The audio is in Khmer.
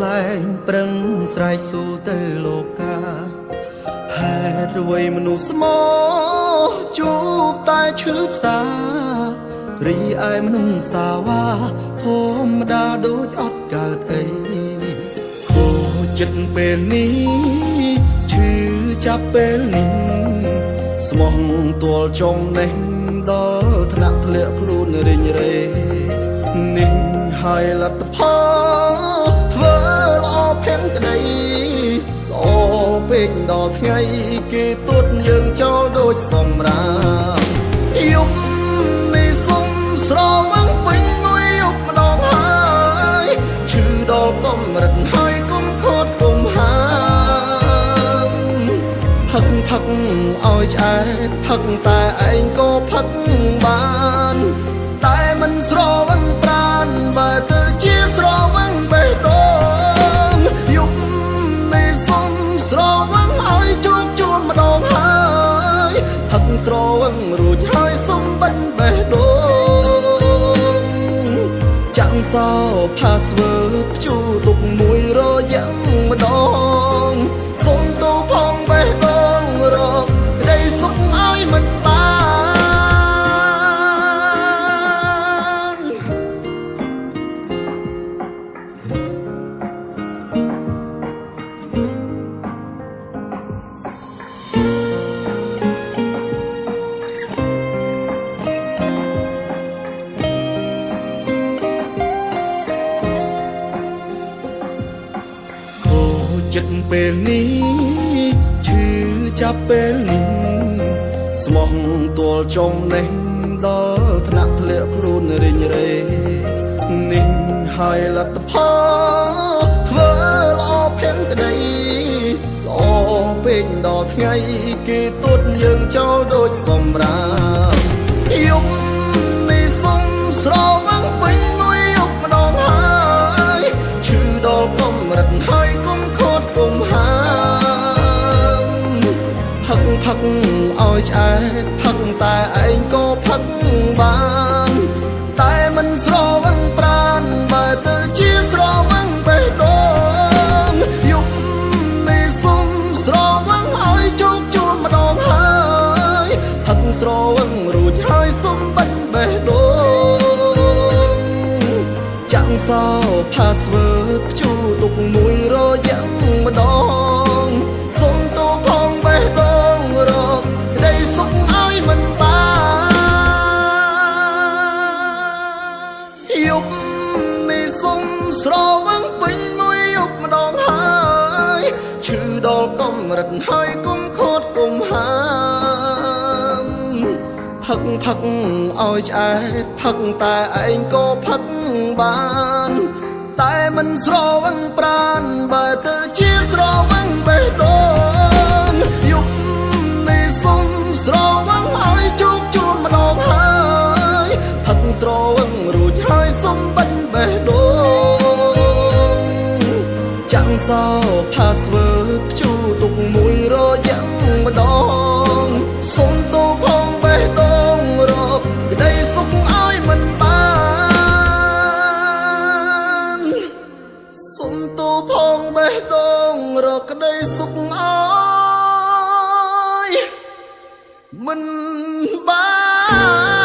តែងប្រឹងស្រែកស៊ូទៅលោកាហេតុអ្វីមនុស្សស្មោជួបតែឈឺផ្សារីឯមនុស្សសាវ៉ាធម្មតាដូចអត់កើតអីខូចចិត្តពេលនេះឈឺចាប់ពេលនេះស្មោះទាល់ចំណេះដល់ថ្នាក់ធ្លាក់ខ្លួនរិញរេនេះហើយលទ្ធផលធ្វើល្អភាំងក្តីល្អពេកដល់ថ្ងៃគេទួតយើងចោលដូចសម្រាប់យប់នេះសុំស្រវឹងពេញមួយយប់ម្ដងហើយឈឺដល់កម្រិតហើយកុំខត់កុំហាមផឹកឲ្យឆ្អែតផឹកតែឯងក៏ផឹកបានតែមិនស្រវឹងប្រានបើទៅជាស្រវឹងបេះដូងយប់នេះសុំស្រវឹងឲ្យជោគជួនម្ដងហើយផឹកស្រវឹងរួចហើយសុំបិទបេះដូងចាំងសោ password ភ្ជួរទុកមួយរយ៉ាងម្ដងសុំទៅផងបេះដូងរកក្តីសុខឲ្យមិនបានចិត្តពេលនេះឈឺចាប់ពេលនេះស្មោះទាល់ចំណេះដល់ថ្នាក់ធ្លាក់ខ្លួនរិញរេនេះហើយលទ្ធផលធ្វើល្អភាំងក្តីល្អពេកដល់ថ្ងៃគេទួតយើងចោលដូចសម្រាប់យប់នេះសុំស្រវឹងពេញមួយយប់ម្ដងហើយឈឺដល់កម្រិតហើយកុំខត់កុំហាមផឹកឲ្យឆ្អែតផឹកតែឯងក៏ផឹកបានតែមិនស្រវឹងប្រានបើទៅជាស្រវឹងបេះដូងយប់នេះសុំស្រវឹងឲ្យជោគជួនម្ដងហើយផឹកស្រវឹងរួចហើយសុំបិទបេះដូងចាំងសោ password ភ្ជួរទុកមួយរយ៉ាងម្ដងសុំទៅផងបេះដូងរកក្តីសុខឲ្យមិនបានយប់នេះសុំស្រវឹងពេញមួយយប់ម្ដងហើយឈឺដល់កម្រិតហើយកុំខត់កុំហាមផឹកឲ្យឆ្អែតផឹកតែឯងក៏ផឹកបានតែមិនស្រវឹងប្រានបើទៅជាស្រវឹងបេះដូងយប់នេះសុំស្រវឹងឲ្យជោគជួនម្ដងហើយផឹកស្រវឹងរួចហើយសុំបិទបេះដូងចាំងសោ password ភ្ជួរទុកមួយរយ៉ាងម្ដងសុំទៅផងបេះដូងរកក្តីសុខឲ្យមិនបានសុំទៅផងបេះដូងរកក្តីសុខឲ្យមិនបាន